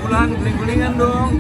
pulang guling-gulingan dong.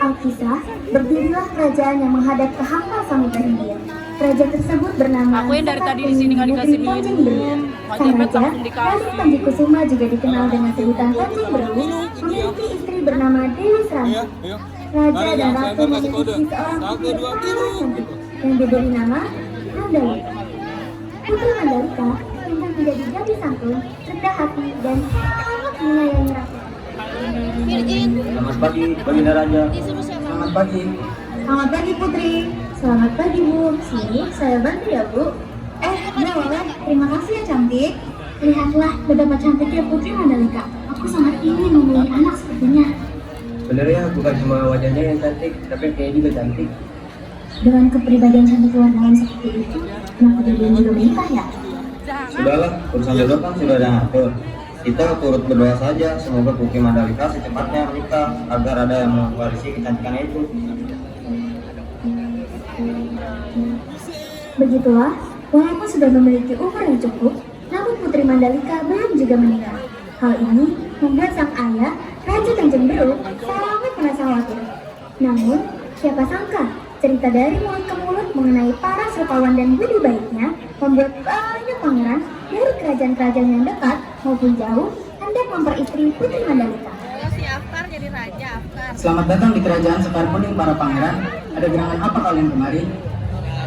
Alkisah, berdirilah kerajaan yang menghadap ke hampa Samudra Hindia. Kerajaan tersebut bernama Aku yang dari tadi di sini nggak dikasih minum, nggak Sang nyepet raja, langsung dikasih. Raden Panji Kusuma juga dikenal dengan sebutan Tanjung Beru, memiliki istri bernama Dewi Srama. Raja dan ratu memiliki seorang putri yang sangat cantik yang diberi nama Mandalika. Putri Mandalika ingin menjadi gadis santun, rendah hati, dan sangat menyayangi rakyat. Selamat pagi, Baginda Raja. Selamat pagi. Selamat pagi Putri. Selamat pagi Bu. Sini saya bantu ya Bu. Boleh. Terima kasih ya cantik. Lihatlah betapa cantiknya Putri Mandalika. Aku sangat ingin memiliki anak sepertinya. Sebenarnya bukan cuma wajahnya yang cantik, tapi kayaknya juga cantik. Dengan kepribadian cantik warnawan seperti itu, kenapa dia belum juga menikah ya? Sudahlah, urusan jodoh kan sudah ada ngatur. Kita turut berdoa saja, semoga Putri Mandalika secepatnya menikah agar ada yang mewarisi kecantikannya itu. Begitulah, walaupun sudah memiliki umur yang cukup, namun Putri Mandalika belum juga menikah. Hal ini membuat sang ayah, Raja Tanjung Beru, sangat merasa khawatir. Namun, siapa sangka cerita dari mulut ke mulut mengenai para rupawan dan budi baiknya membuat banyak pangeran dari kerajaan-kerajaan yang dekat maupun jauh hendak memperistri Putri Mandalika. Si Afkar jadi raja, Afkar. Selamat datang di kerajaan Sekar Kuning para pangeran. Ada gerangan apa kalian kemari?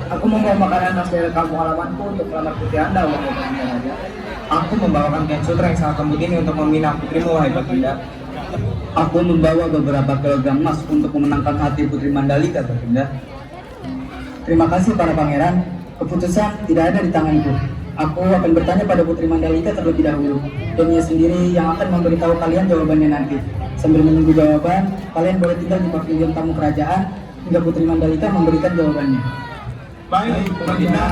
Aku membawa makanan khas dari kampung halamanku untuk melamar putri Anda, wahai Baginda Raja. Aku membawakan kain sutra yang sangat lembut ini untuk meminang putrimu, wahai Baginda. Aku membawa beberapa kilogram emas untuk memenangkan hati Putri Mandalika, Baginda. Terima kasih para pangeran. Keputusan tidak ada di tanganku. Aku akan bertanya pada Putri Mandalika terlebih dahulu, dan ia sendiri yang akan memberitahu kalian jawabannya nanti. Sambil menunggu jawaban, kalian boleh tinggal di pavilion tamu kerajaan hingga Putri Mandalika memberikan jawabannya. Baik, Baginda.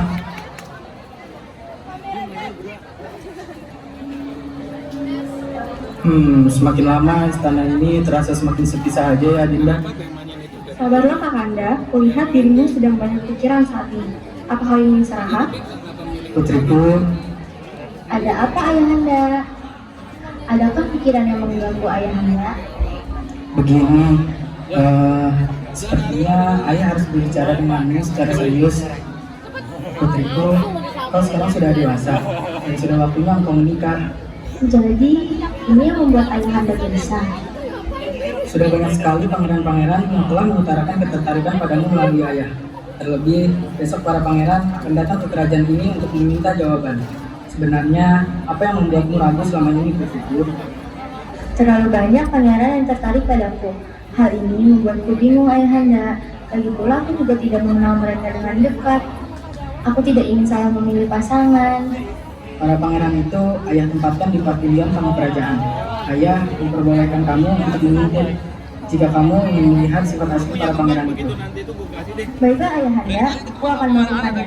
Semakin lama istana ini terasa semakin sepi saja ya, Dinda. Sabarlah Kakanda, kulihat dirimu sedang banyak pikiran saat ini. Apa kau ingin istirahat? Putriku, Ada apa Ayahanda? Adakah pikiran yang mengganggu Ayahanda? begini, sepertinya ayah harus berbicara denganmu secara serius. Putriku, kau sekarang sudah dewasa dan sudah waktunya engkau menikah. Jadi, ini yang membuat Ayahanda gelisah. Sudah banyak sekali pangeran-pangeran yang telah mengutarakan ketertarikan padamu melalui ayah. Terlebih, besok para pangeran akan datang ke kerajaan ini untuk meminta jawaban. Sebenarnya, apa yang membuatmu ragu selama ini, putriku? Terlalu banyak pangeran yang tertarik padaku. Hal ini membuatku bingung Ayahanda. Lagi pula aku juga tidak mengenal mereka dengan dekat. Aku tidak ingin salah memilih pasangan. Para pangeran itu ayah tempatkan di pavilion tamu kerajaan. Ayah memperbolehkan kamu untuk memimpin jika kamu ingin melihat sifat asli para pangeran itu. Baiklah Ayahanda, aku akan melakukannya.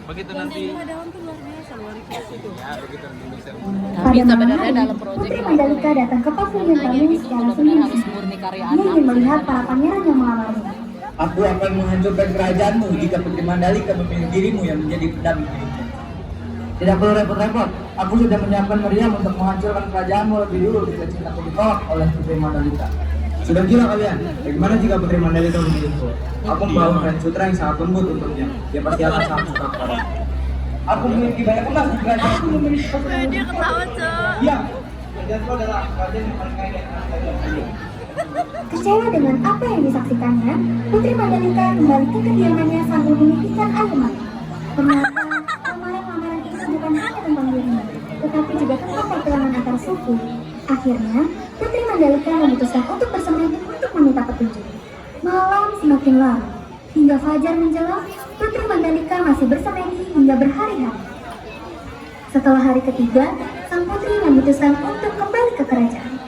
Begitu nanti. Tapi Pada malam sebenarnya hari, dalam proyek Putri Mandalika datang ke pavilion tamu secara sebenarnya harus sembunyi. murni karya Dia ingin anak. melihat para pangeran yang melamarnya. Aku akan menghancurkan kerajaanmu jika Putri Mandalika memilih dirimu yang menjadi pendamping hidupmu. Tidak perlu repot-repot. Aku sudah menyiapkan meriam untuk menghancurkan kerajaanmu lebih dulu jika cintaku ditolak oleh Putri Mandalika. Sudah gila kalian? Bagaimana jika Putri Mandalika memilihku? Aku membawa kain sutra yang sangat lembut untuknya. Dia pasti akan sangat suka padaku. Aku memiliki banyak emas di kerajaan. Aku memiliki Dia ketawa, Cok. Ya, kerajaanku adalah kerajaan yang paling kaya dan kaya. Kecewa dengan apa yang disaksikannya, Putri Mandalika kembali ke kediamannya sambil memikirkan air mata. Ternyata lamaran-lamaran itu bukan hanya tentang tetapi juga tentang pertulangan antar suku. Akhirnya, Putri Mandalika memutuskan untuk bersembunyi untuk meminta petunjuk. Malam semakin larut. Hingga fajar menjelang, Putri Mandalika masih bersemedi hingga berhari-hari. Setelah hari ketiga, sang putri memutuskan untuk kembali ke kerajaan.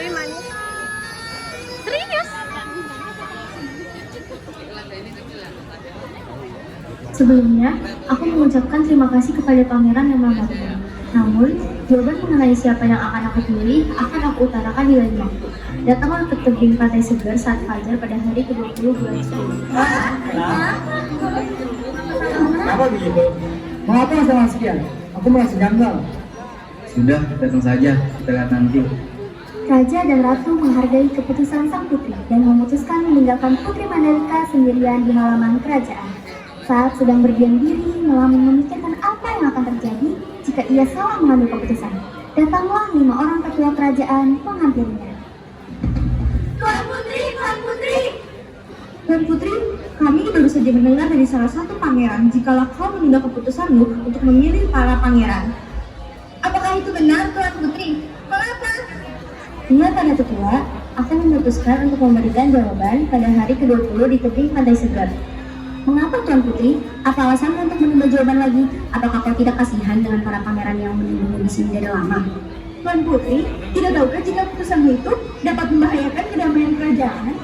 Tapi manis. Serius? Sebelumnya, aku mengucapkan terima kasih kepada pangeran yang melambatku. Namun, jawaban mengenai siapa yang akan aku pilih akan aku utarakan di lain waktu. Datanglah ke tebing pantai segar saat fajar pada hari ke-20 bulan 10. Kenapa begitu? Mengapa masalah sekian? Aku merasa janggal. Sudah, datang saja, kita lihat nanti. Raja dan Ratu menghargai keputusan sang putri dan memutuskan meninggalkan Putri Mandalika sendirian di halaman kerajaan. Saat sedang berdiam diri, memikirkan apa yang akan terjadi jika ia salah mengambil keputusan, datanglah 5 orang ketua kerajaan menghampirinya. Tuan Putri, Tuan Putri! Tuan Putri, kami baru saja mendengar dari salah satu pangeran jikalau kau menunda keputusanmu untuk memilih para pangeran. Apakah itu benar, Tuan Putri? Mengapa? Dia pada tetua akan memutuskan untuk memberikan jawaban pada hari ke-20 di tebing pantai segar. Mengapa Tuan Putri? Apa alasanmu untuk menunda jawaban lagi? Apakah kau tidak kasihan dengan para pangeran yang menunggu di sini dari lama? Tuan Putri, tidak tahukah jika keputusanmu itu dapat membahayakan kedamaian kerajaan?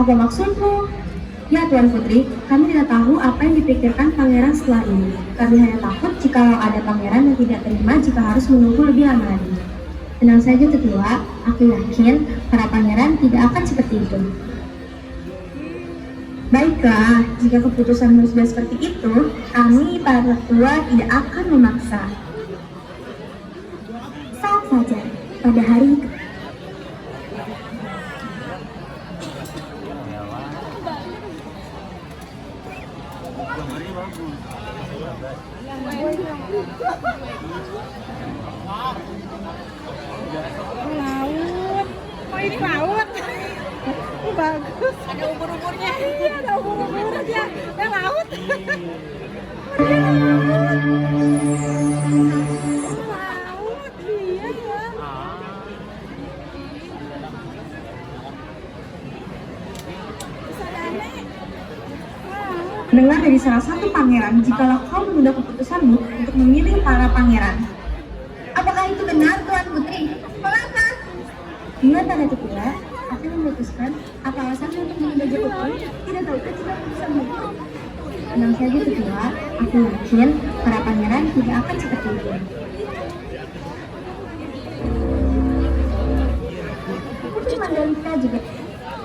Apa maksudmu? Ya Tuan Putri, kami tidak tahu apa yang dipikirkan pangeran setelah ini. Kami hanya takut jika ada pangeran yang tidak terima jika harus menunggu lebih lama lagi. Tenang saja tetua, aku yakin para pangeran tidak akan seperti itu. Baiklah, jika keputusanmu sudah seperti itu, kami para tetua tidak akan memaksa. Saat fajar, pada hari Laut. Oh ini laut. Oh, bagus. Ada ubur-uburnya. Iya, ada ubur-uburnya. Ada laut. Laut, iya ya. Bisa aneh. Dengar dari salah satu pangeran jikalau kau menunda keputusanmu untuk memilih para pangeran. Apakah itu benar, Tuan Putri? Mengapa? Dengan tanda tetua akan memutuskan apa alasannya untuk menunda jawaban. Tidak tahu jika keputusanmu itu. Tenang saja tetua, aku yakin para pangeran tidak akan seperti itu. Putri Mandalika juga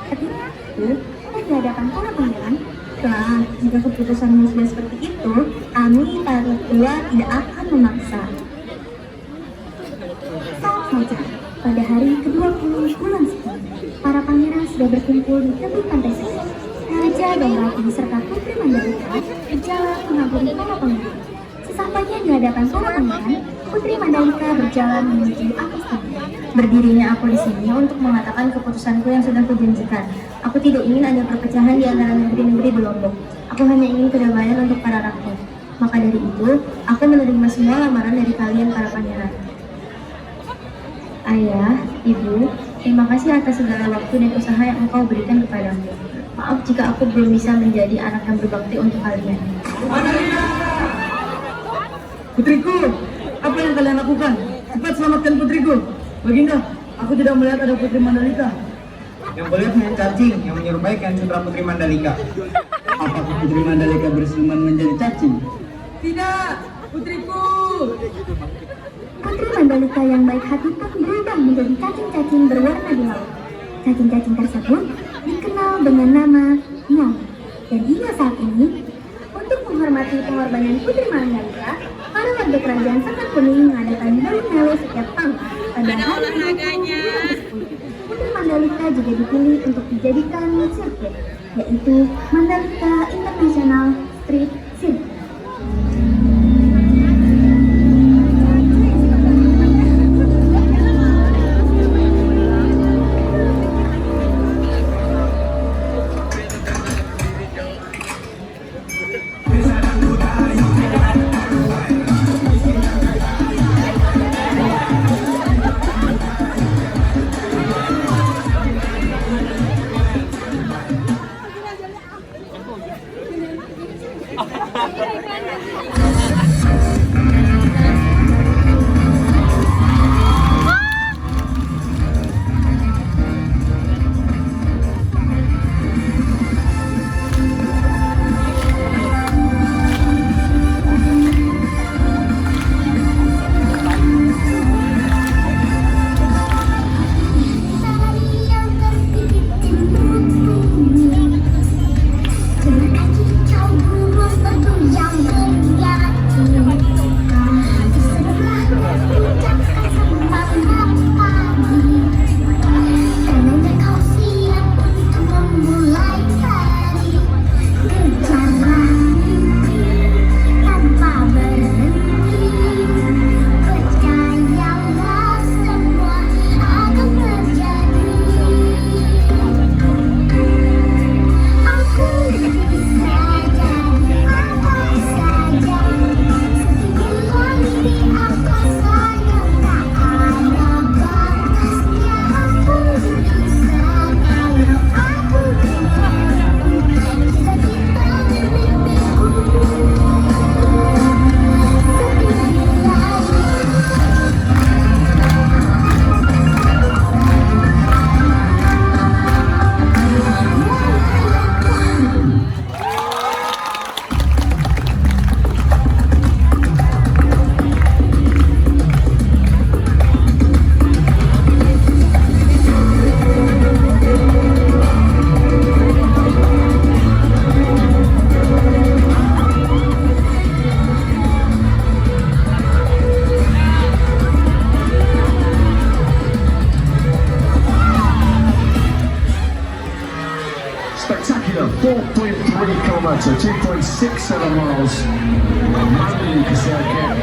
ketika itu di hadapan para pangeran. Nah, jika keputusanmu sudah seperti itu, kami para tetua tidak akan memaksa. Saat fajar, Pada hari ke-20 bulan 10, para pangeran sudah berkumpul di tepi pantai selatan. Raja dan ratu beserta Putri Mandalika berjalan menghampiri para pangeran. Sesampainya di hadapan para pangeran, Putri Mandalika berjalan menuju atas tebing. Berdirinya aku di sini untuk mengatakan keputusanku yang sudah kujanjikan. Aku tidak ingin ada perpecahan di antara negeri-negeri di Lombok. Aku hanya ingin kedamaian untuk para rakyat. Maka dari itu, aku menerima semua lamaran dari kalian para pangeran. Ayah, Ibu, terima kasih atas segala waktu dan usaha yang engkau berikan kepadaku. Maaf jika aku belum bisa menjadi anak yang berbakti untuk kalian. Putriku, apa yang kalian lakukan? Cepat selamatkan putriku. Baginda, aku tidak melihat ada Putri Mandalika. Yang kulihat hanya cacing yang menyerupai Kian Sutra Putri Mandalika. Apakah Putri Mandalika bersiluman menjadi cacing? Tidak, putriku. Putri Mandalika yang baik hati pun berubah menjadi cacing-cacing berwarna di laut. Cacing-cacing tersebut dikenal dengan nama Nyong. Dan hingga saat ini, untuk menghormati pengorbanan Putri Mandalika, para warga kerajaan Sekat Kuning mengadakan bali-mele setiap tahun. Pada hari ke-10, Putri Mandalika juga dipilih untuk dijadikan sirkuit, yaitu Mandalika International Street Circuit. Spectacular 4.3 kilometer, 2.67 miles. Mandalika Circuit.